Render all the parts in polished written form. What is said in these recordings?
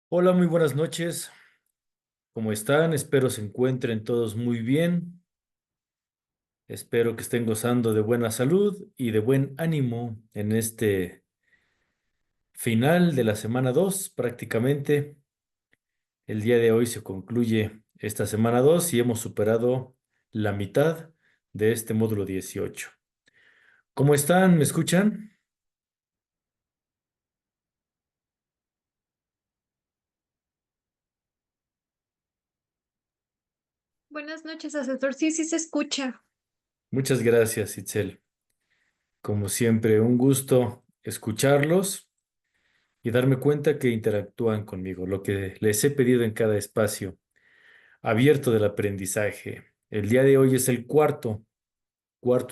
Hola, muy buenas noches. ¿Cómo están? Espero se encuentren todos muy bien. Espero que estén gozando de buena salud y de buen ánimo en este final de la semana 2. Prácticamente el día de hoy se concluye esta semana 2 y hemos superado la mitad de este módulo 18. ¿Cómo están? ¿Me escuchan? Buenas noches, asesor. Sí, sí se escucha. Muchas gracias, Itzel. Como siempre, un gusto escucharlos y darme cuenta que interactúan conmigo, lo que les he pedido en cada espacio abierto del aprendizaje. El día de hoy es el cuarto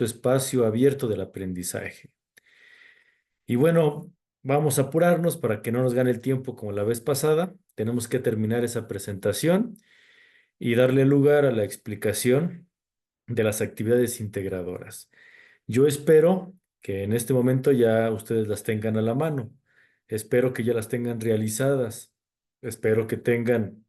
espacio abierto del aprendizaje. Y bueno, vamos a apurarnos para que no nos gane el tiempo como la vez pasada. Tenemos que terminar esa presentación y darle lugar a la explicación de las actividades integradoras. Yo espero que en este momento ya ustedes las tengan a la mano. Espero que ya las tengan realizadas. Espero que tengan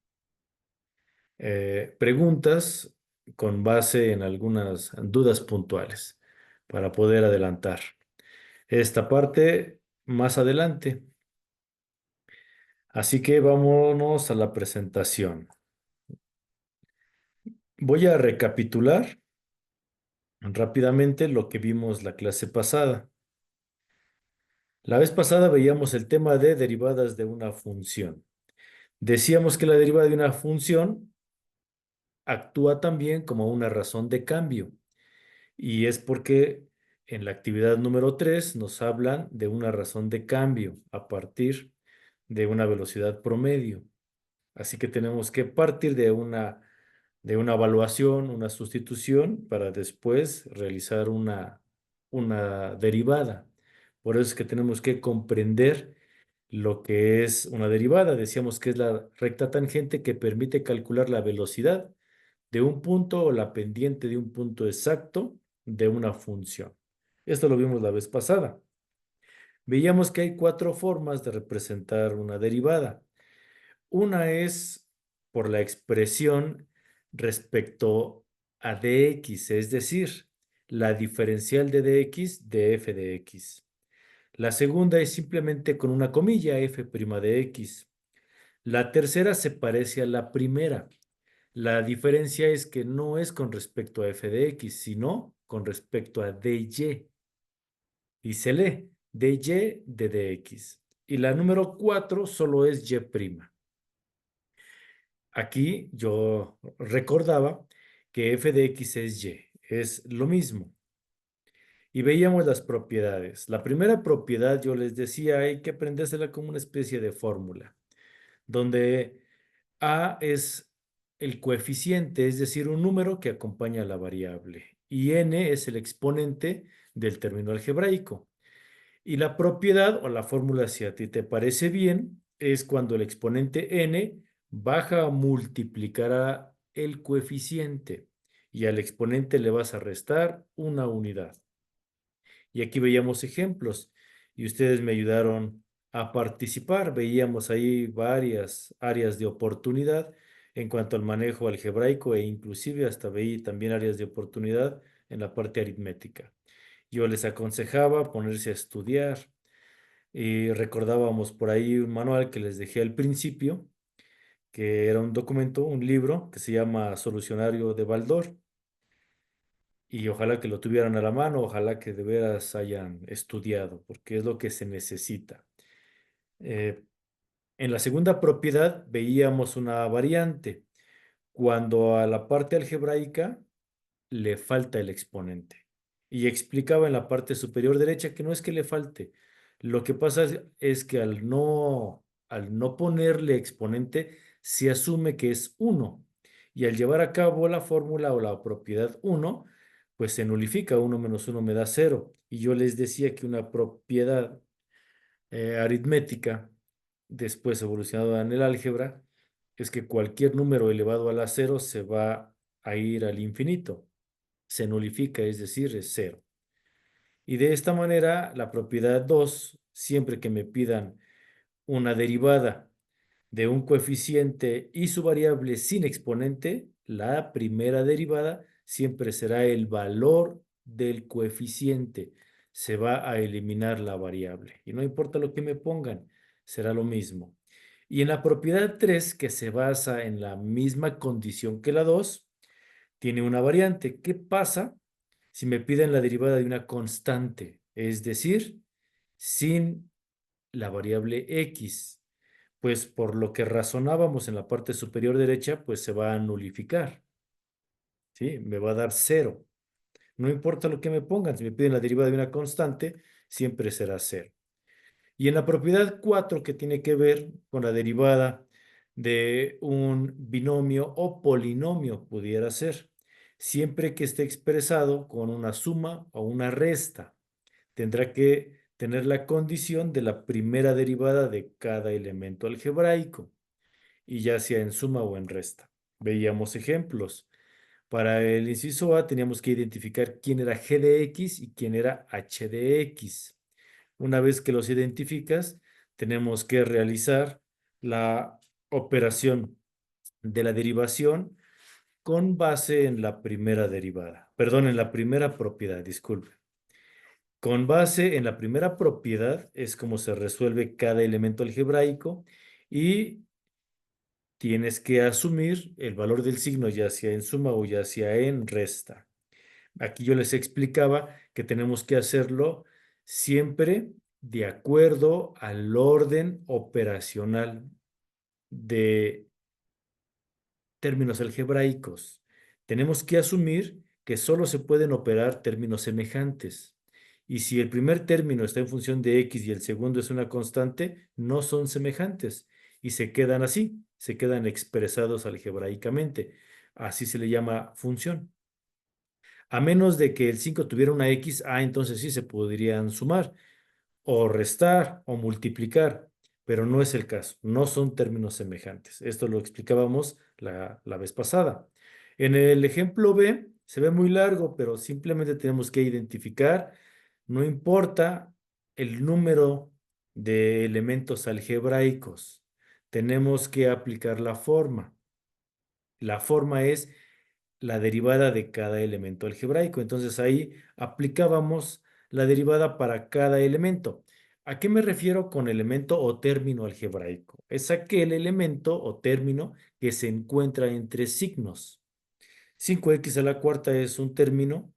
preguntas con base en algunas dudas puntuales para poder adelantar esta parte más adelante. Así que vámonos a la presentación. Voy a recapitular rápidamente lo que vimos la clase pasada. La vez pasada veíamos el tema de derivadas de una función. Decíamos que la derivada de una función actúa también como una razón de cambio. Y es porque en la actividad número 3 nos hablan de una razón de cambio a partir de una velocidad promedio. Así que tenemos que partir de una evaluación, una sustitución, para después realizar una derivada. Por eso es que tenemos que comprender lo que es una derivada. Decíamos que es la recta tangente que permite calcular la velocidad de un punto o la pendiente de un punto exacto de una función. Esto lo vimos la vez pasada. Veíamos que hay cuatro formas de representar una derivada. Una es por la expresión respecto a dx, es decir, la diferencial de dx de f de x. La segunda es simplemente con una comilla f' de x. La tercera se parece a la primera. La diferencia es que no es con respecto a f de x, sino con respecto a dy. Y se lee dy de dx. Y la número 4 solo es y'. Aquí yo recordaba que f de x es y, es lo mismo. Y veíamos las propiedades. La primera propiedad yo les decía, hay que aprendérsela como una especie de fórmula, donde a es el coeficiente, es decir, un número que acompaña a la variable, y n es el exponente del término algebraico. Y la propiedad o la fórmula, si a ti te parece bien, es cuando el exponente n baja a multiplicar a el coeficiente y al exponente le vas a restar una unidad. Y aquí veíamos ejemplos y ustedes me ayudaron a participar. Veíamos ahí varias áreas de oportunidad en cuanto al manejo algebraico e inclusive hasta veí también áreas de oportunidad en la parte aritmética. Yo les aconsejaba ponerse a estudiar y recordábamos por ahí un manual que les dejé al principio, que era un documento, un libro que se llama Solucionario de Baldor. Y ojalá que lo tuvieran a la mano, ojalá que de veras hayan estudiado, porque es lo que se necesita. Eh, en la segunda propiedad veíamos una variante, cuando a la parte algebraica le falta el exponente. Y explicaba en la parte superior derecha que no es que le falte, lo que pasa es que al no ponerle exponente, se asume que es uno. Y al llevar a cabo la fórmula o la propiedad uno, pues se nulifica. Uno menos uno me da cero. Y yo les decía que una propiedad aritmética, después evolucionada en el álgebra, es que cualquier número elevado a la cero se va a ir al infinito. Se nulifica, es decir, es cero. Y de esta manera, la propiedad 2, siempre que me pidan una derivada de un coeficiente y su variable sin exponente, la primera derivada siempre será el valor del coeficiente. Se va a eliminar la variable. Y no importa lo que me pongan, será lo mismo. Y en la propiedad 3, que se basa en la misma condición que la 2, tiene una variante. ¿Qué pasa si me piden la derivada de una constante? Es decir, sin la variable x. Pues por lo que razonábamos en la parte superior derecha, pues se va a nulificar. ¿Sí? Me va a dar cero. No importa lo que me pongan, si me piden la derivada de una constante, siempre será cero. Y en la propiedad 4, que tiene que ver con la derivada de un binomio o polinomio, pudiera ser, siempre que esté expresado con una suma o una resta, tendrá que tener la condición de la primera derivada de cada elemento algebraico, y ya sea en suma o en resta. Veíamos ejemplos. Para el inciso A teníamos que identificar quién era g de x y quién era h de x. Una vez que los identificas, tenemos que realizar la operación de la derivación con base en la primera derivada. Perdón, en la primera propiedad, disculpe. Con base en la primera propiedad es como se resuelve cada elemento algebraico y tienes que asumir el valor del signo ya sea en suma o ya sea en resta. Aquí yo les explicaba que tenemos que hacerlo siempre de acuerdo al orden operacional de términos algebraicos. Tenemos que asumir que solo se pueden operar términos semejantes. Y si el primer término está en función de x y el segundo es una constante, no son semejantes y se quedan así, se quedan expresados algebraicamente. Así se le llama función. A menos de que el 5 tuviera una x, entonces sí se podrían sumar o restar o multiplicar, pero no es el caso, no son términos semejantes. Esto lo explicábamos la vez pasada. En el ejemplo B se ve muy largo, pero simplemente tenemos que identificar, no importa el número de elementos algebraicos, tenemos que aplicar la forma. La forma es la derivada de cada elemento algebraico. Entonces ahí aplicábamos la derivada para cada elemento. ¿A qué me refiero con elemento o término algebraico? Es aquel elemento o término que se encuentra entre signos. 5x a la cuarta es un término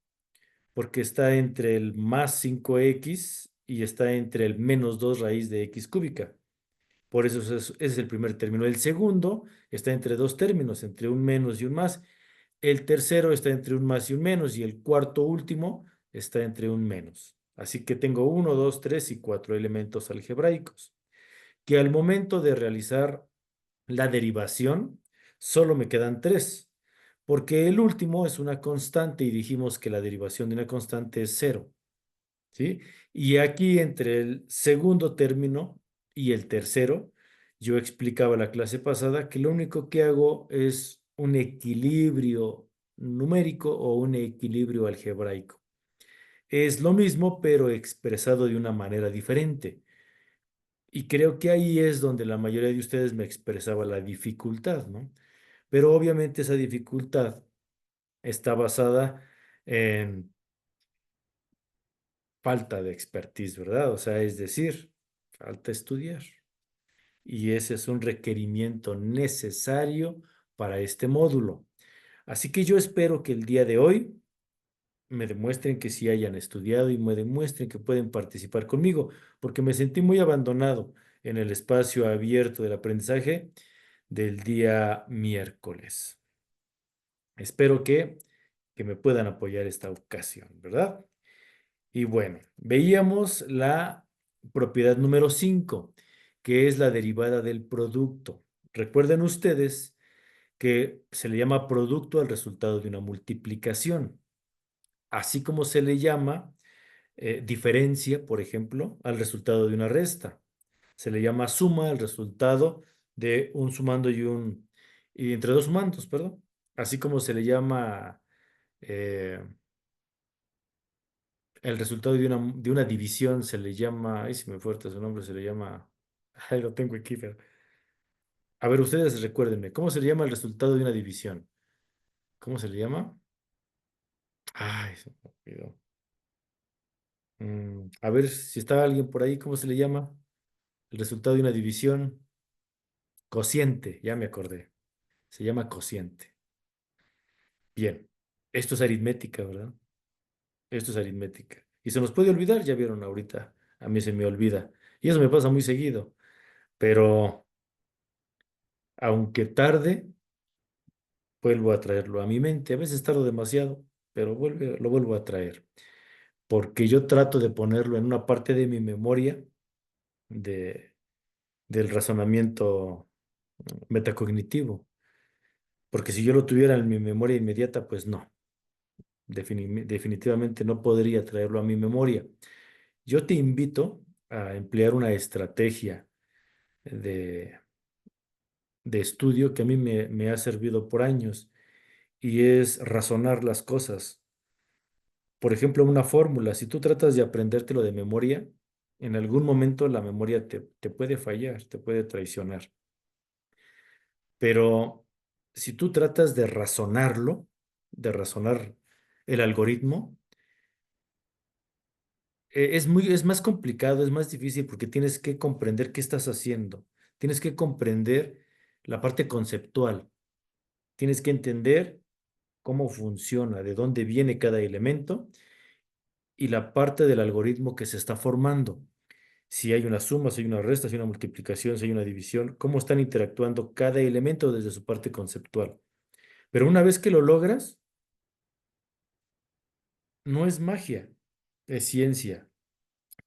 porque está entre el más 5x y está entre el menos 2 raíz de x cúbica. Por eso ese es el primer término. El segundo está entre dos términos, entre un menos y un más. El tercero está entre un más y un menos y el cuarto último está entre un menos. Así que tengo uno, dos, tres y cuatro elementos algebraicos, que al momento de realizar la derivación solo me quedan tres, porque el último es una constante y dijimos que la derivación de una constante es cero, ¿sí? Y aquí entre el segundo término y el tercero, yo explicaba la clase pasada que lo único que hago es un equilibrio numérico o un equilibrio algebraico. Es lo mismo, pero expresado de una manera diferente. Y creo que ahí es donde la mayoría de ustedes me expresaba la dificultad, ¿no? Pero obviamente esa dificultad está basada en falta de expertise, ¿verdad? O sea, es decir, falta estudiar. Y ese es un requerimiento necesario para este módulo. Así que yo espero que el día de hoy me demuestren que sí hayan estudiado y me demuestren que pueden participar conmigo, porque me sentí muy abandonado en el espacio abierto del aprendizaje del día miércoles. Espero que me puedan apoyar esta ocasión, ¿verdad? Y bueno, veíamos la propiedad número 5, que es la derivada del producto. Recuerden ustedes que se le llama producto al resultado de una multiplicación, así como se le llama diferencia, por ejemplo, al resultado de una resta. Se le llama suma al resultado de un sumando y entre dos sumandos, perdón. Así como se le llama eh, el resultado de una división, se le llama, ay, si me fuerte su nombre, se le llama, ay, lo tengo aquí, pero A ver, ustedes recuérdenme, ¿cómo se le llama el resultado de una división? ¿Cómo se le llama? Ay, se me olvidó. A ver si está alguien por ahí, ¿cómo se le llama? El resultado de una división. Cociente, ya me acordé. Se llama cociente. Bien, esto es aritmética, ¿verdad? Esto es aritmética. Y se nos puede olvidar, ya vieron ahorita. A mí se me olvida. Y eso me pasa muy seguido. Pero aunque tarde, vuelvo a traerlo a mi mente. A veces tardo demasiado, pero lo vuelvo a traer. Porque yo trato de ponerlo en una parte de mi memoria de, del razonamiento metacognitivo. Porque si yo lo tuviera en mi memoria inmediata, pues no. Definitivamente no podría traerlo a mi memoria. Yo te invito a emplear una estrategia de, de estudio que a mí me ha servido por años y es razonar las cosas. Por ejemplo, una fórmula, si tú tratas de aprendértelo de memoria, en algún momento la memoria te puede fallar, te puede traicionar. Pero si tú tratas de razonarlo, de razonar el algoritmo, es más complicado, es más difícil porque tienes que comprender qué estás haciendo. Tienes que comprender la parte conceptual. Tienes que entender cómo funciona, de dónde viene cada elemento y la parte del algoritmo que se está formando. Si hay una suma, si hay una resta, si hay una multiplicación, si hay una división, cómo están interactuando cada elemento desde su parte conceptual. Pero una vez que lo logras, no es magia, es ciencia.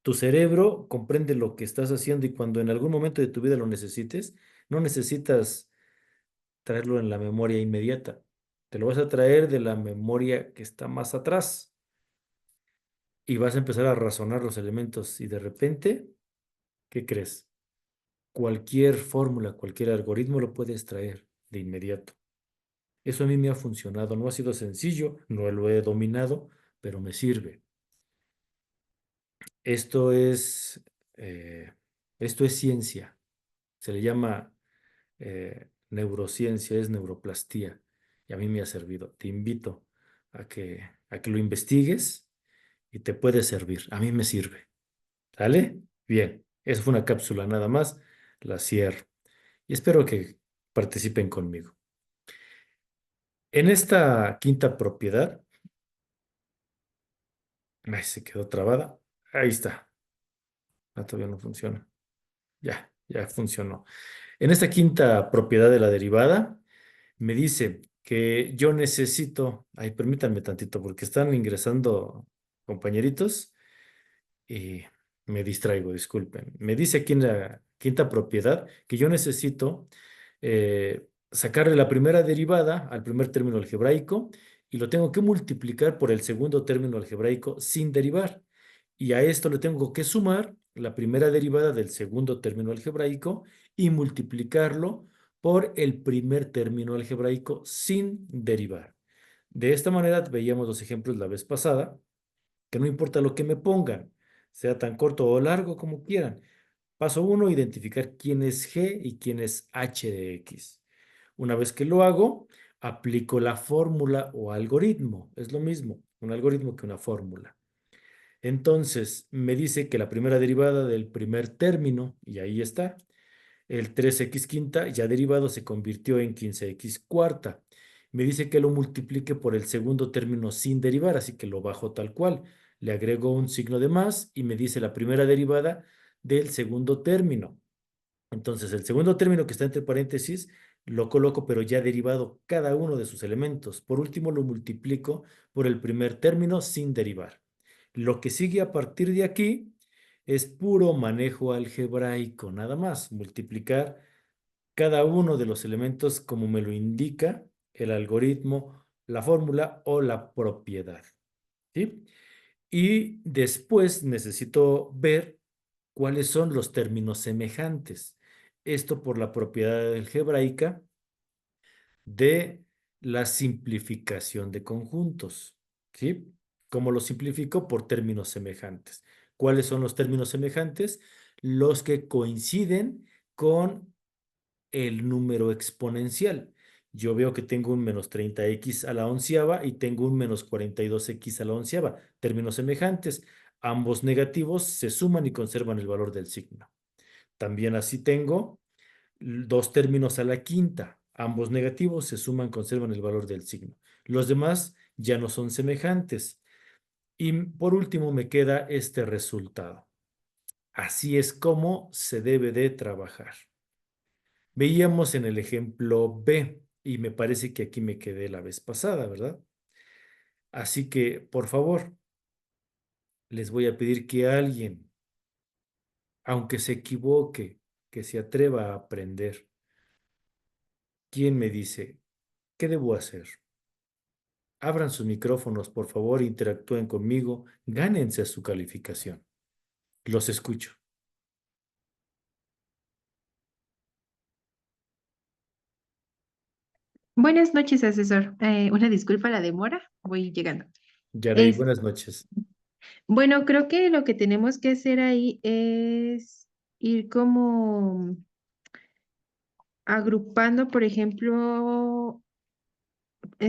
Tu cerebro comprende lo que estás haciendo y cuando en algún momento de tu vida lo necesites, no necesitas traerlo en la memoria inmediata. Te lo vas a traer de la memoria que está más atrás y vas a empezar a razonar los elementos y de repente, ¿qué crees? Cualquier fórmula, cualquier algoritmo lo puedes traer de inmediato. Eso a mí me ha funcionado. No ha sido sencillo, no lo he dominado, pero me sirve. Esto es, eh, esto es ciencia. Se le llama neurociencia, es neuroplastía. Y a mí me ha servido. Te invito a que lo investigues y te puede servir. A mí me sirve. ¿Sale? Bien. Eso fue una cápsula nada más. La cierro. Y espero que participen conmigo. En esta quinta propiedad, ay, se quedó trabada. Ahí está. Ah, todavía no funciona. Ya funcionó. En esta quinta propiedad de la derivada, me dice que yo necesito, ay, permítanme tantito porque están ingresando compañeritos y me distraigo, disculpen. Me dice aquí en la quinta propiedad que yo necesito sacarle la primera derivada al primer término algebraico y lo tengo que multiplicar por el segundo término algebraico sin derivar. Y a esto le tengo que sumar la primera derivada del segundo término algebraico y multiplicarlo por el primer término algebraico sin derivar. De esta manera veíamos los ejemplos la vez pasada, que no importa lo que me pongan, sea tan corto o largo como quieran. Paso uno, identificar quién es G y quién es H de X. Una vez que lo hago, aplico la fórmula o algoritmo. Es lo mismo, un algoritmo que una fórmula. Entonces, me dice que la primera derivada del primer término, y ahí está, el 3x quinta ya derivado se convirtió en 15x cuarta. Me dice que lo multiplique por el segundo término sin derivar, así que lo bajo tal cual. Le agrego un signo de más y me dice la primera derivada del segundo término. Entonces, el segundo término que está entre paréntesis lo coloco, pero ya derivado cada uno de sus elementos. Por último, lo multiplico por el primer término sin derivar. Lo que sigue a partir de aquí es puro manejo algebraico, nada más. Multiplicar cada uno de los elementos como me lo indica el algoritmo, la fórmula o la propiedad. ¿Sí? Y después necesito ver cuáles son los términos semejantes. Esto por la propiedad algebraica de la simplificación de conjuntos. ¿Sí? ¿Cómo lo simplifico? Por términos semejantes. ¿Cuáles son los términos semejantes? Los que coinciden con el número exponencial. Yo veo que tengo un menos 30x a la onceava y tengo un menos 42x a la onceava. Términos semejantes. Ambos negativos se suman y conservan el valor del signo. También así tengo dos términos a la quinta. Ambos negativos se suman, conservan el valor del signo. Los demás ya no son semejantes. Y por último me queda este resultado. Así es como se debe de trabajar. Veíamos en el ejemplo B y me parece que aquí me quedé la vez pasada, ¿verdad? Así que, por favor, les voy a pedir que alguien, aunque se equivoque, que se atreva a aprender. ¿Quién me dice qué debo hacer? Abran sus micrófonos, por favor, interactúen conmigo, gánense su calificación. Los escucho. Buenas noches, asesor. Una disculpa la demora, voy llegando. Yarey, Es, buenas noches. bueno, creo que lo que tenemos que hacer ahí es ir como agrupando, por ejemplo,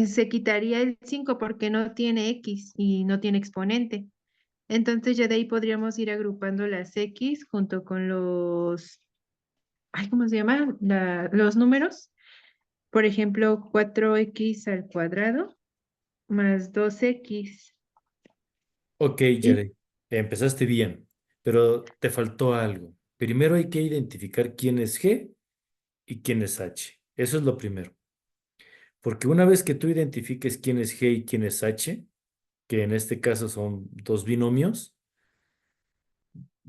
se quitaría el 5 porque no tiene X y no tiene exponente. Entonces ya de ahí podríamos ir agrupando las X junto con los, ay, ¿cómo se llama? Los números. Por ejemplo, 4x al cuadrado más 2x. Ok, Y Yarey, empezaste bien, pero te faltó algo. Primero hay que identificar quién es G y quién es H. Eso es lo primero. Porque una vez que tú identifiques quién es G y quién es H, que en este caso son dos binomios,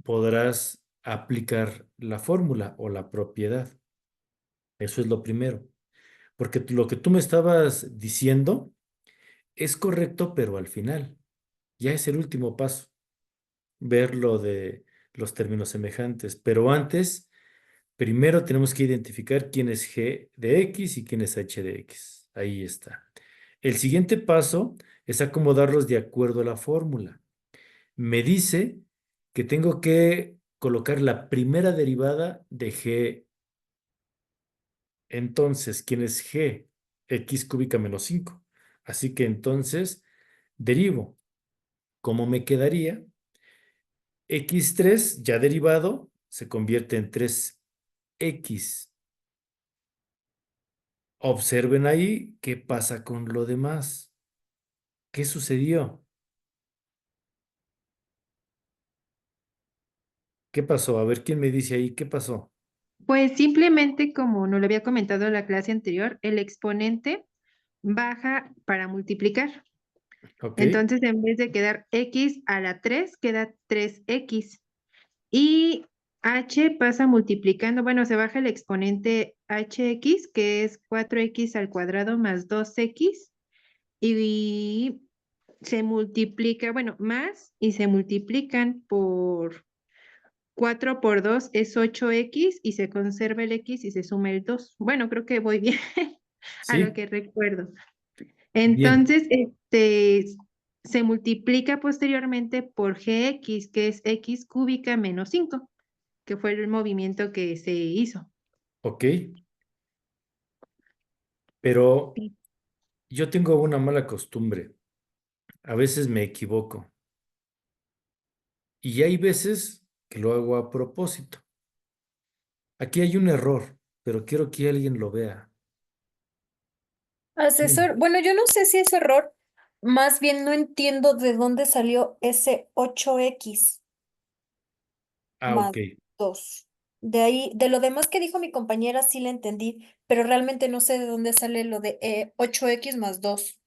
podrás aplicar la fórmula o la propiedad. Eso es lo primero. Porque lo que tú me estabas diciendo es correcto, pero al final. Ya es el último paso, ver lo de los términos semejantes. Pero antes, primero tenemos que identificar quién es G de X y quién es H de X. Ahí está. El siguiente paso es acomodarlos de acuerdo a la fórmula. Me dice que tengo que colocar la primera derivada de G. Entonces, ¿quién es G? X cúbica menos 5. Así que entonces derivo. ¿Cómo me quedaría? X3 ya derivado se convierte en 3x. Observen ahí qué pasa con lo demás. ¿Qué sucedió? ¿Qué pasó? A ver quién me dice ahí qué pasó. pues simplemente como nos lo había comentado en la clase anterior, el exponente baja para multiplicar. ¿Ok? Entonces, en vez de quedar x a la 3 queda 3x. Y h pasa multiplicando, bueno, se baja el exponente hx, que es 4x al cuadrado más 2x, y se multiplica, bueno, más, y se multiplican por 4 por 2 es 8x y se conserva el x y se suma el 2. Bueno, creo que voy bien a lo Sí, que recuerdo. bien. Entonces, se multiplica posteriormente por gx, que es x cúbica menos 5, que fue el movimiento que se hizo. Ok. Pero Sí. yo tengo una mala costumbre. A veces me equivoco. Y hay veces que lo hago a propósito. Aquí hay un error, pero quiero que alguien lo vea. Mm. Asesor, bueno, yo no sé si es error, más bien no entiendo de dónde salió ese 8x Ah, más ok. 2. De ahí, de lo demás que dijo mi compañera sí la entendí, pero realmente no sé de dónde sale lo de 8x más 2.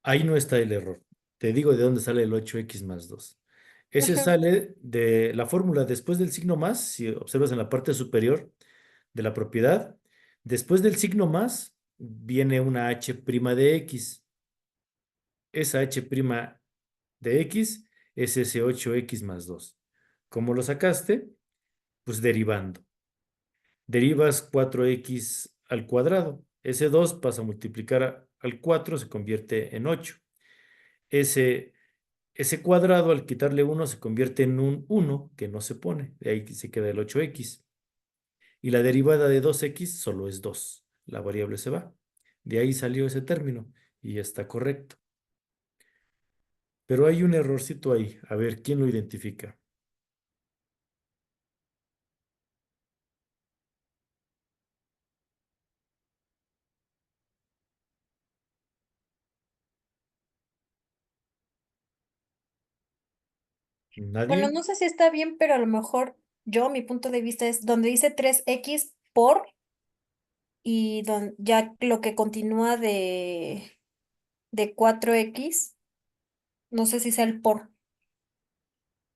Ahí no está el error. Te digo de dónde sale el 8x más 2. Ese Ajá. sale de la fórmula después del signo más, si observas en la parte superior de la propiedad, después del signo más viene una h' de x. Esa h' de x es ese 8x más 2. ¿Cómo lo sacaste? Pues derivando. Derivas 4x al cuadrado. Ese 2 pasa a multiplicar al 4, se convierte en 8. Ese Ese cuadrado, al quitarle uno se convierte en un uno que no se pone. De ahí se queda el 8x. y la derivada de 2x solo es 2. La variable se va. De ahí salió ese término y está correcto. Pero hay un errorcito ahí. A ver, ¿quién lo identifica? Bueno, ¿Nadie? no sé si está bien, pero a lo mejor yo, mi punto de vista es donde dice 3x por y ya lo que continúa de 4x, no sé si sea el por.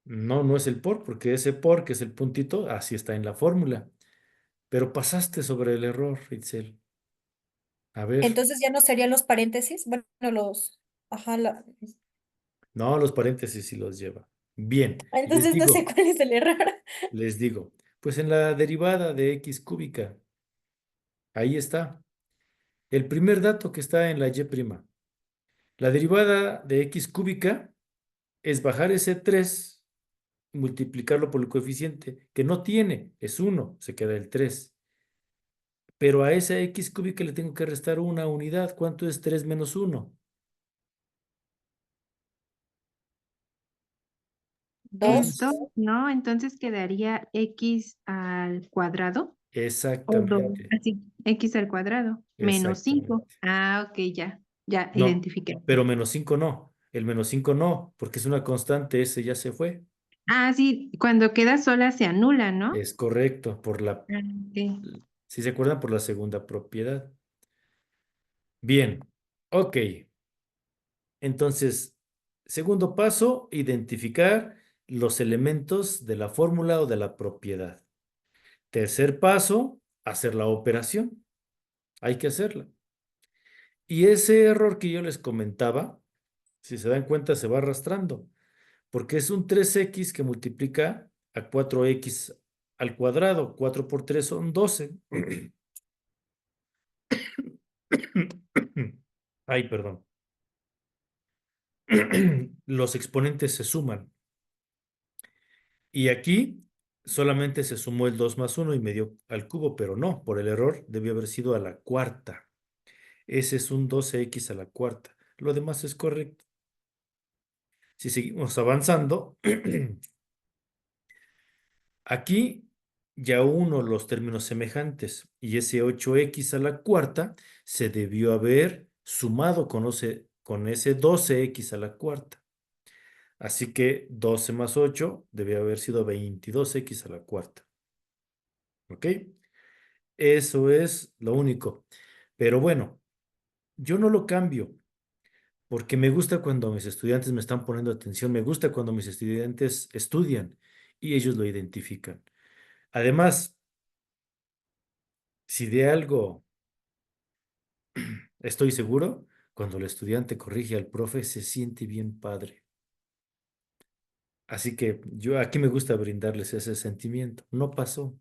No, no es el por, porque ese por, que es el puntito, así está en la fórmula. Pero pasaste sobre el error, Itzel. A ver, Entonces ya no serían los paréntesis, bueno, ajá, no, los paréntesis sí los lleva. Bien, entonces no sé cuál es el error. les digo, pues en la derivada de x cúbica, ahí está. El primer dato que está en la y'. La derivada de x cúbica es bajar ese 3 y multiplicarlo por el coeficiente, que no tiene, es 1, se queda el 3. Pero a esa x cúbica le tengo que restar una unidad. ¿Cuánto es 3 menos 1? Dos. Esto, Dos. ¿no? Entonces quedaría x al cuadrado. O dos, Exactamente, así, x al cuadrado, menos 5. exactamente. Ah, ok, ya No, identifiqué. pero menos 5 no. El menos 5 no, porque es una constante, ese ya se fue. Ah, sí, cuando queda sola se anula, ¿no? Es correcto, Ah, ok. si se acuerdan, por la segunda propiedad. Bien, ok. Entonces, segundo paso, identificar los elementos de la fórmula o de la propiedad. Tercer paso, hacer la operación. Hay que hacerla. Y ese error que yo les comentaba, si se dan cuenta, se va arrastrando, porque es un 3x que multiplica a 4x al cuadrado. 4 por 3 son 12. Ay, perdón. Los exponentes se suman. Y aquí solamente se sumó el 2 más uno y me dio al cubo, pero no, por el error debió haber sido a la cuarta. Ese es un 12x a la cuarta. Lo demás es correcto. Si seguimos avanzando, aquí ya uno los términos semejantes y ese 8x a la cuarta se debió haber sumado con ese 12x a la cuarta. Así que 12 más 8 debió haber sido 22x a la cuarta. ¿Ok? Eso es lo único. Pero bueno, yo no lo cambio porque me gusta cuando mis estudiantes me están poniendo atención, me gusta cuando mis estudiantes estudian y ellos lo identifican. Además, si de algo estoy seguro, cuando el estudiante corrige al profe se siente bien padre. Así que yo aquí me gusta brindarles ese sentimiento. No pasó,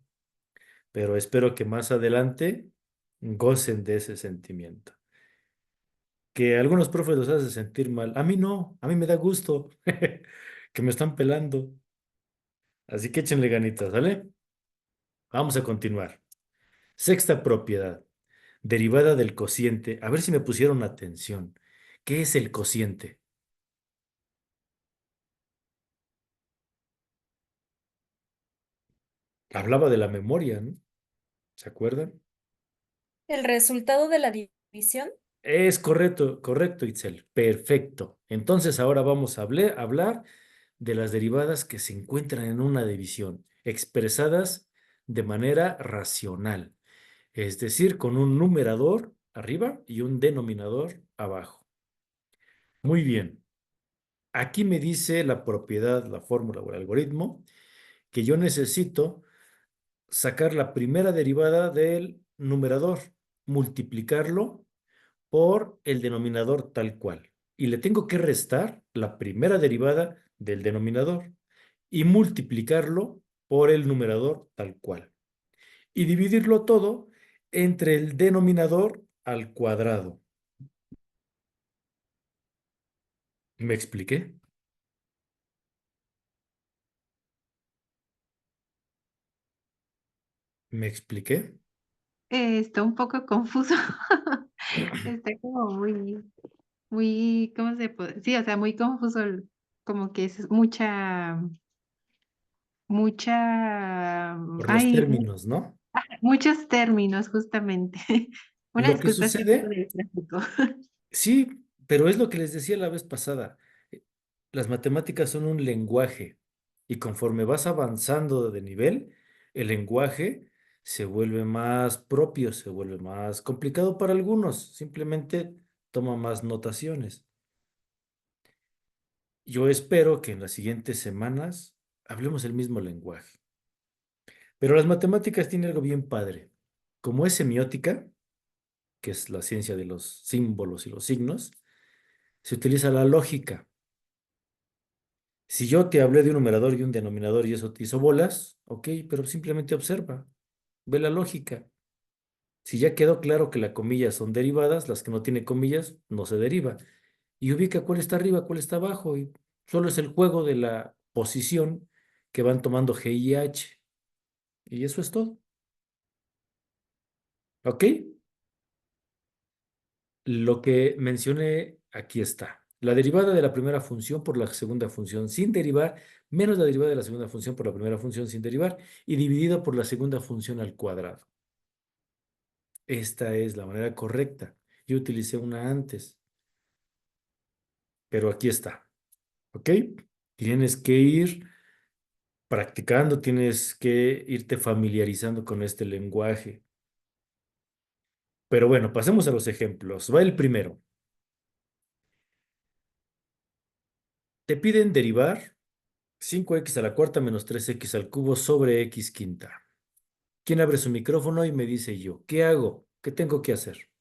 pero espero que más adelante gocen de ese sentimiento. Que a algunos profes los hace sentir mal. A mí no, a mí me da gusto que me están pelando. Así que échenle ganitas, ¿vale? Vamos a continuar. Sexta propiedad, derivada del cociente. A ver si me pusieron atención. ¿Qué es el cociente? Hablaba de la memoria, ¿no? ¿Se acuerdan? El resultado de la división, Es correcto, correcto, Itzel. Perfecto. Entonces ahora vamos a hablar de las derivadas que se encuentran en una división, expresadas de manera racional, es decir, con un numerador arriba y un denominador abajo. Muy bien. Aquí me dice la propiedad, la fórmula o el algoritmo, que yo necesito sacar la primera derivada del numerador, multiplicarlo por el denominador tal cual. Y le tengo que restar la primera derivada del denominador y multiplicarlo por el numerador tal cual. Y dividirlo todo entre el denominador al cuadrado. ¿Me expliqué? ¿Me expliqué? Está un poco confuso. Está como muy, ¿cómo se puede? Sí, o sea, muy confuso, como que es Por los ay, términos, ¿no? muchos términos, justamente. Una Lo que disculpa, es que vengo sucede, del tráfico. sí, pero es lo que les decía la vez pasada. Eh, Las matemáticas son un lenguaje y conforme vas avanzando de nivel, el lenguaje se vuelve más propio, se vuelve más complicado para algunos, simplemente toma más notaciones. Yo espero que en las siguientes semanas hablemos el mismo lenguaje. Pero las matemáticas tienen algo bien padre. Como es semiótica, que es la ciencia de los símbolos y los signos, se utiliza la lógica. Si yo te hablé de un numerador y un denominador y eso te hizo bolas, ok, pero simplemente observa, ve la lógica. Si ya quedó claro que las comillas son derivadas, las que no tienen comillas no se deriva. Y ubica cuál está arriba, cuál está abajo. Y solo es el juego de la posición que van tomando G y H. Y eso es todo. ¿Ok? Lo que mencioné aquí está. La derivada de la primera función por la segunda función sin derivar, menos la derivada de la segunda función por la primera función sin derivar, y dividido por la segunda función al cuadrado. Esta es la manera correcta. Yo utilicé una antes, pero aquí está. ¿Ok? Tienes que ir practicando, tienes que irte familiarizando con este lenguaje. Pero bueno, pasemos a los ejemplos. Va el primero. Te piden derivar 5x a la cuarta menos 3x al cubo sobre x quinta. ¿Quién abre su micrófono y me dice yo? ¿Qué hago? ¿Qué tengo que hacer?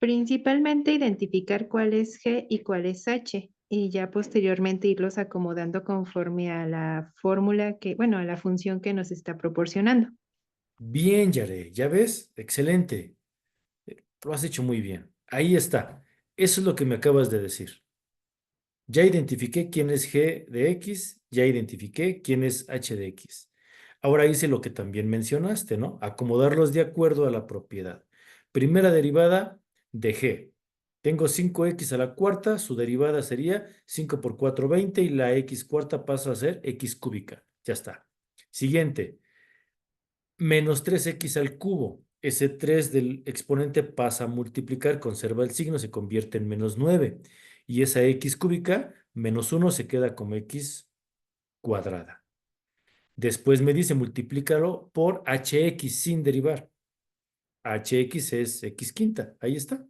Principalmente identificar cuál es G y cuál es H, y ya posteriormente irlos acomodando conforme a la fórmula que, bueno, a la función que nos está proporcionando. Bien, Yare, ¿ya ves? Excelente. Lo has hecho muy bien. Ahí está. Eso es lo que me acabas de decir. Ya identifiqué quién es G de X, ya identifiqué quién es H de X. Ahora hice lo que también mencionaste, ¿no? Acomodarlos de acuerdo a la propiedad. Primera derivada de G. Tengo 5x a la cuarta, su derivada sería 5 por 4, 20 y la x cuarta pasa a ser x cúbica. Ya está. Siguiente, menos 3x al cubo. Ese 3 del exponente pasa a multiplicar, conserva el signo, se convierte en menos 9. Y esa x cúbica, menos 1, se queda como x cuadrada. Después me dice multiplícalo por hx sin derivar. Hx es x quinta. Ahí está.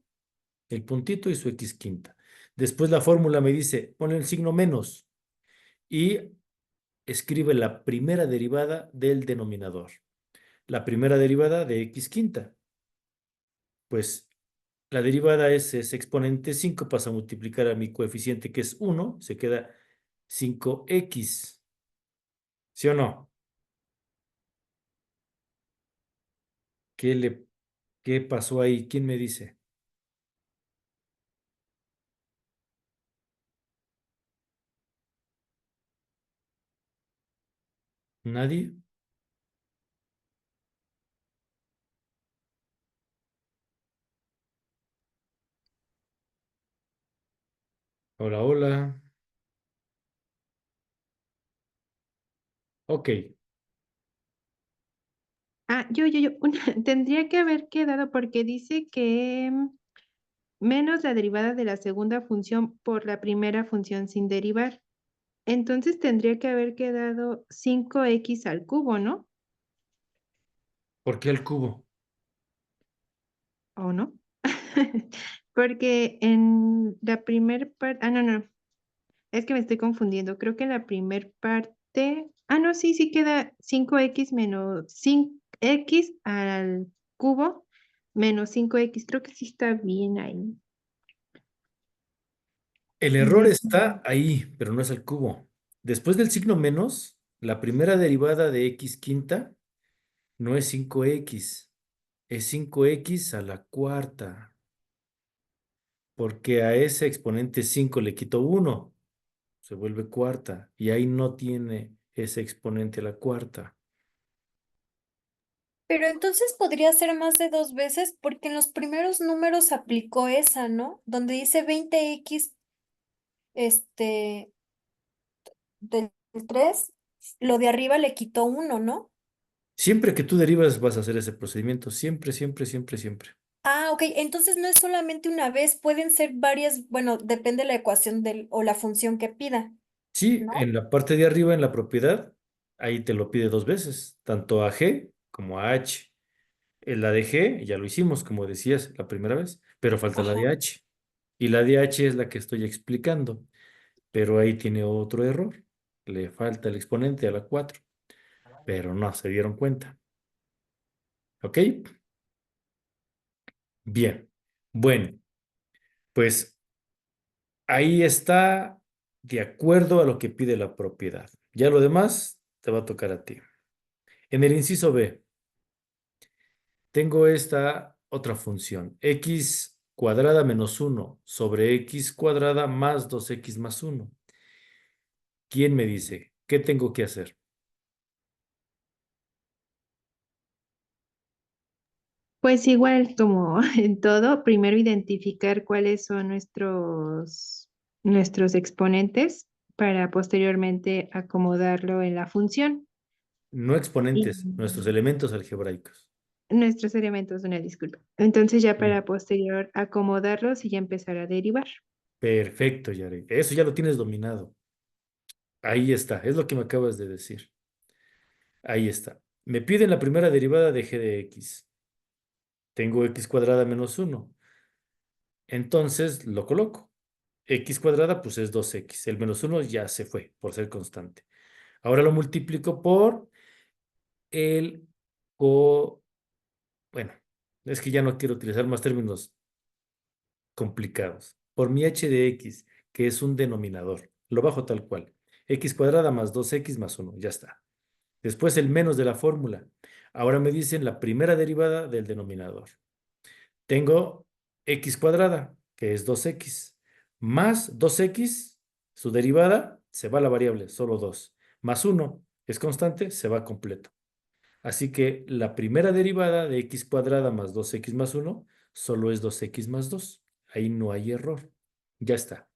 El puntito y su x quinta. Después la fórmula me dice, pone el signo menos y escribe la primera derivada del denominador. La primera derivada de x quinta. Pues la derivada es ese exponente 5 pasa a multiplicar a mi coeficiente que es 1, se queda 5x. ¿Sí o no? ¿Qué le, qué pasó ahí? ¿Quién me dice? ¿Nadie? Hola, hola. Ok. Tendría que haber quedado porque dice que menos la derivada de la segunda función por la primera función sin derivar. Entonces tendría que haber quedado 5x al cubo, ¿no? ¿Por qué el cubo? ¿O no? Porque en la primer parte, no, no, es que me estoy confundiendo. Creo que en la primer parte, no, sí, sí queda 5x menos 5x al cubo menos 5x. Creo que sí está bien ahí. El error Déjame- está ahí, pero no es el cubo. Después del signo menos, la primera derivada de x quinta no es 5x, es 5x a la cuarta, porque a ese exponente 5 le quito 1, se vuelve cuarta, y ahí no tiene ese exponente a la cuarta. Pero entonces podría ser más de 2 veces porque en los primeros números aplicó esa, ¿no? Donde dice 20x, este, del 3, lo de arriba le quitó 1, ¿no? Siempre que tú derivas vas a hacer ese procedimiento. Siempre, siempre, siempre, siempre. Ah, ok, entonces no es solamente una vez, pueden ser varias, bueno, depende de la ecuación o la función que pida, Sí, ¿no? en la parte de arriba, en la propiedad, ahí te lo pide dos veces, tanto a G como a H. En la de G ya lo hicimos, como decías la primera vez, pero falta la de Ajá. H. Y la de H es la que estoy explicando, pero ahí tiene otro error. Le falta el exponente a la 4, pero no se dieron cuenta. ¿Ok? Bien. Bueno, pues ahí está de acuerdo a lo que pide la propiedad. Ya lo demás te va a tocar a ti. En el inciso B, tengo esta otra función, x cuadrada menos 1 sobre x cuadrada más 2x más 1. ¿Quién me dice qué tengo que hacer? Pues igual como en todo, primero identificar cuáles son nuestros exponentes para posteriormente acomodarlo en la función. No Y exponentes, nuestros elementos algebraicos. nuestros elementos, una disculpa. Entonces ya Bien. para posterior acomodarlos y ya empezar a derivar. Perfecto, Yare. Eso ya lo tienes dominado. Ahí está, es lo que me acabas de decir. Ahí está. Me piden la primera derivada de g de x. Tengo x cuadrada menos 1. Entonces lo coloco. X cuadrada pues es 2x. El menos 1 ya se fue por ser constante. Ahora lo multiplico por el co... Bueno, es que ya no quiero utilizar más términos complicados. Por mi h de x, que es un denominador. Lo bajo tal cual. X cuadrada más 2x más 1. Ya está. Después el menos de la fórmula. Ahora me dicen la primera derivada del denominador. Tengo x cuadrada, que es 2x, más 2x, su derivada, se va a la variable, solo 2, más 1, es constante, se va completo. Así que la primera derivada de x cuadrada más 2x más 1 solo es 2x más 2. Ahí no hay error. Ya está.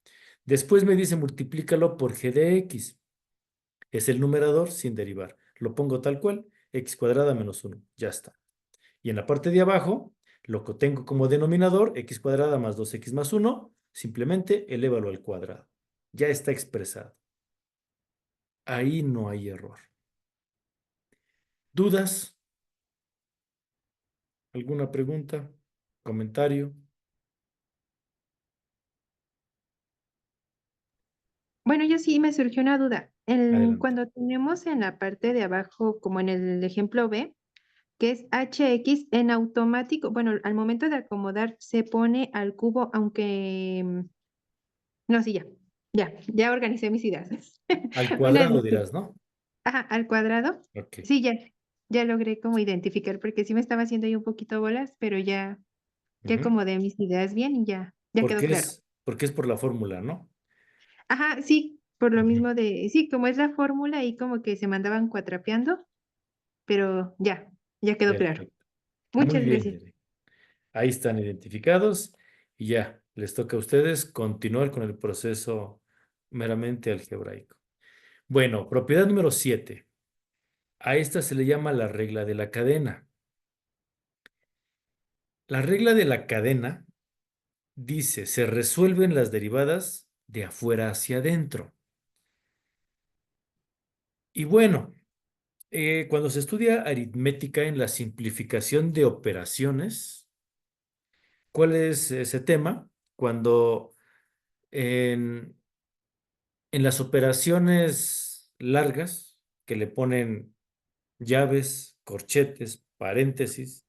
Después me dice multiplícalo por g de x. Es el numerador sin derivar. Lo pongo tal cual, x cuadrada menos 1. Ya está. Y en la parte de abajo, lo que tengo como denominador, x cuadrada más 2x más 1, simplemente elévalo al cuadrado. Ya está expresado. Ahí no hay error. ¿Dudas? ¿Alguna pregunta? ¿Comentario? Bueno, yo sí me surgió una duda. Adelante. Cuando tenemos en la parte de abajo, como en el ejemplo B, que es hx en automático, bueno, al momento de acomodar se pone al cubo, aunque, no, sí, ya organicé mis ideas. Al Una cuadrado disculpa. dirás, ¿no? Ajá, al cuadrado. Ok. Sí, ya logré como identificar, porque sí me estaba haciendo ahí un poquito bolas, pero ya Ujú. acomodé mis ideas bien y ya quedó claro. Porque es por la fórmula, ¿no? Ajá, sí, por lo Ujú. mismo sí, como es la fórmula y como que se mandaban cuatrapeando, pero ya quedó claro. Perfecto. Muy Muchas bien, gracias. Yere. Ahí están identificados y ya, les toca a ustedes continuar con el proceso meramente algebraico. Bueno, propiedad número 7. A esta se le llama la regla de la cadena. La regla de la cadena dice, se resuelven las derivadas de afuera hacia adentro. Y bueno, cuando se estudia aritmética en la simplificación de operaciones, ¿cuál es ese tema? Cuando en, en las operaciones largas, que le ponen llaves, corchetes, paréntesis,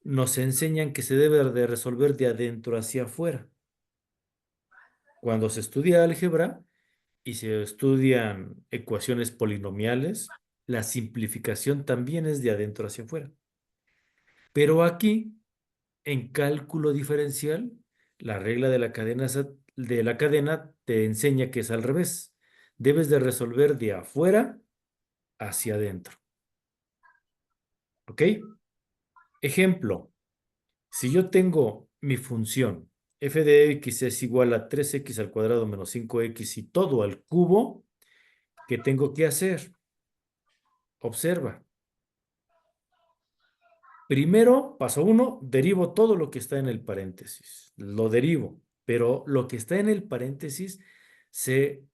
nos enseñan que se debe de resolver de adentro hacia afuera. Cuando se estudia álgebra y se estudian ecuaciones polinomiales, la simplificación también es de adentro hacia afuera. Pero aquí, en cálculo diferencial, la regla de la cadena te enseña que es al revés. debes de resolver de afuera hacia adentro. ¿Ok? Ejemplo, si yo tengo mi función f de x es igual a 3x al cuadrado menos 5x y todo al cubo, ¿qué tengo que hacer? Observa. Primero, paso 1, derivo todo lo que está en el paréntesis. Lo derivo, pero lo que está en el paréntesis se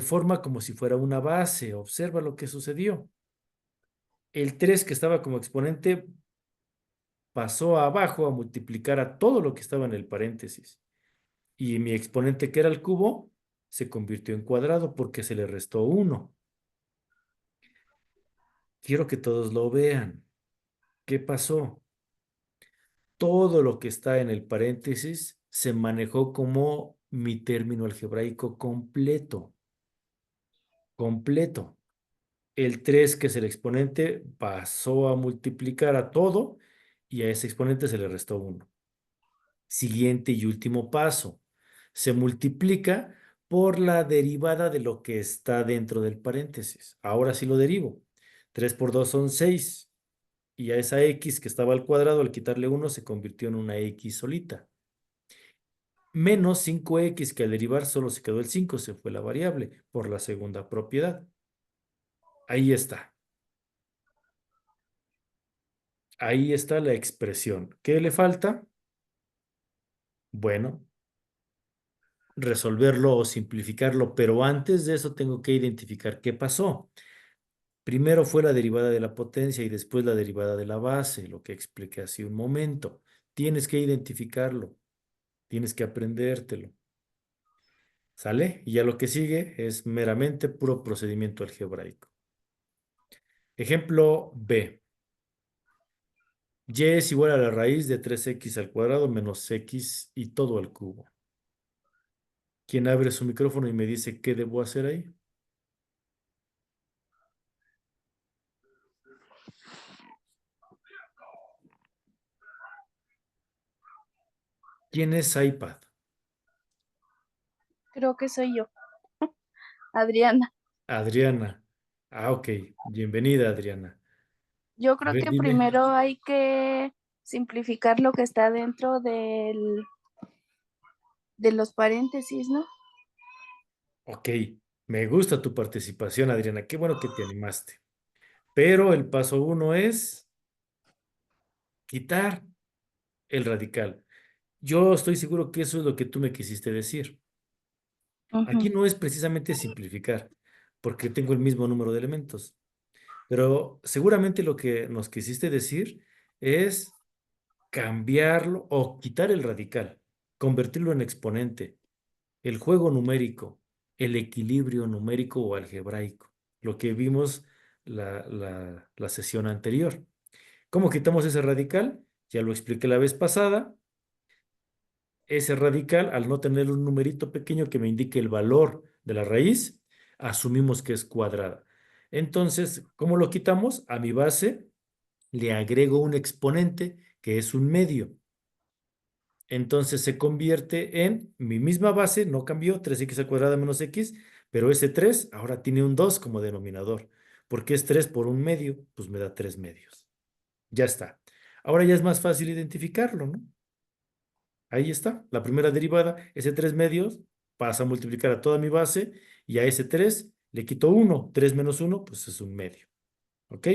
forma como si fuera una base. Observa lo que sucedió. El 3 que estaba como exponente pasó abajo a multiplicar a todo lo que estaba en el paréntesis. Y mi exponente, que era el cubo, se convirtió en cuadrado porque se le restó 1. Quiero que todos lo vean. ¿Qué pasó? Todo lo que está en el paréntesis se manejó como mi término algebraico completo. Completo. El 3, que es el exponente, pasó a multiplicar a todo y a ese exponente se le restó 1. Siguiente y último paso. Se multiplica por la derivada de lo que está dentro del paréntesis. Ahora sí lo derivo. 3 por 2 son 6. Y a esa x que estaba al cuadrado, al quitarle 1, se convirtió en una x solita. Menos 5x, que al derivar solo se quedó el 5, se fue la variable por la segunda propiedad. Ahí está. Ahí está la expresión. ¿Qué le falta? Bueno, resolverlo o simplificarlo, pero antes de eso tengo que identificar qué pasó. Primero fue la derivada de la potencia y después la derivada de la base, lo que expliqué hace un momento. Tienes que identificarlo, tienes que aprendértelo. ¿Sale? Y ya lo que sigue es meramente puro procedimiento algebraico. Ejemplo B. Y es igual a la raíz de 3x al cuadrado menos x y todo al cubo. ¿Quién abre su micrófono y me dice qué debo hacer ahí? ¿Quién es iPad? Creo que soy yo, Adriana. Adriana. Ah, ok. Bienvenida, Adriana. Yo A creo ver, que dime. primero hay que simplificar lo que está dentro de los paréntesis, ¿no? Ok. Me gusta tu participación, Adriana. Qué bueno que te animaste. Pero el paso 1 es quitar el radical. Yo estoy seguro que eso es lo que tú me quisiste decir. Aquí Ujú. no es precisamente simplificar, porque tengo el mismo número de elementos. Pero seguramente lo que nos quisiste decir es cambiarlo o quitar el radical, convertirlo en exponente, el juego numérico, el equilibrio numérico o algebraico, lo que vimos la sesión anterior. ¿Cómo quitamos ese radical? Ya lo expliqué la vez pasada. Ese radical, al no tener un numerito pequeño que me indique el valor de la raíz, asumimos que es cuadrada. Entonces, ¿cómo lo quitamos? A mi base le agrego un exponente que es un medio. Entonces se convierte en mi misma base, no cambió, 3x al cuadrado menos x, pero ese 3 ahora tiene un 2 como denominador. ¿Por qué es 3 por un medio? Pues me da 3 medios. Ya está. Ahora ya es más fácil identificarlo, ¿no? Ahí está, la primera derivada, ese 3 medios pasa a multiplicar a toda mi base y a ese 3 le quito 1. 3 menos 1, pues es un medio. ¿Ok?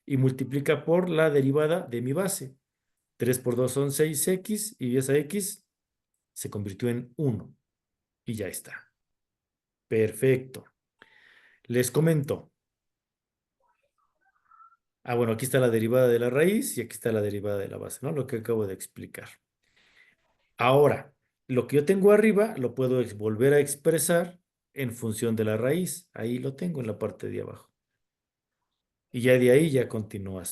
Y multiplica por la derivada de mi base. 3 por 2 son 6x y esa x se convirtió en 1. Y ya está. Perfecto. Les comento. Ah, bueno, aquí está la derivada de la raíz y aquí está la derivada de la base, ¿no? Lo que acabo de explicar. Ahora, lo que yo tengo arriba lo puedo volver a expresar en función de la raíz. Ahí lo tengo en la parte de abajo. Y ya de ahí ya continúas.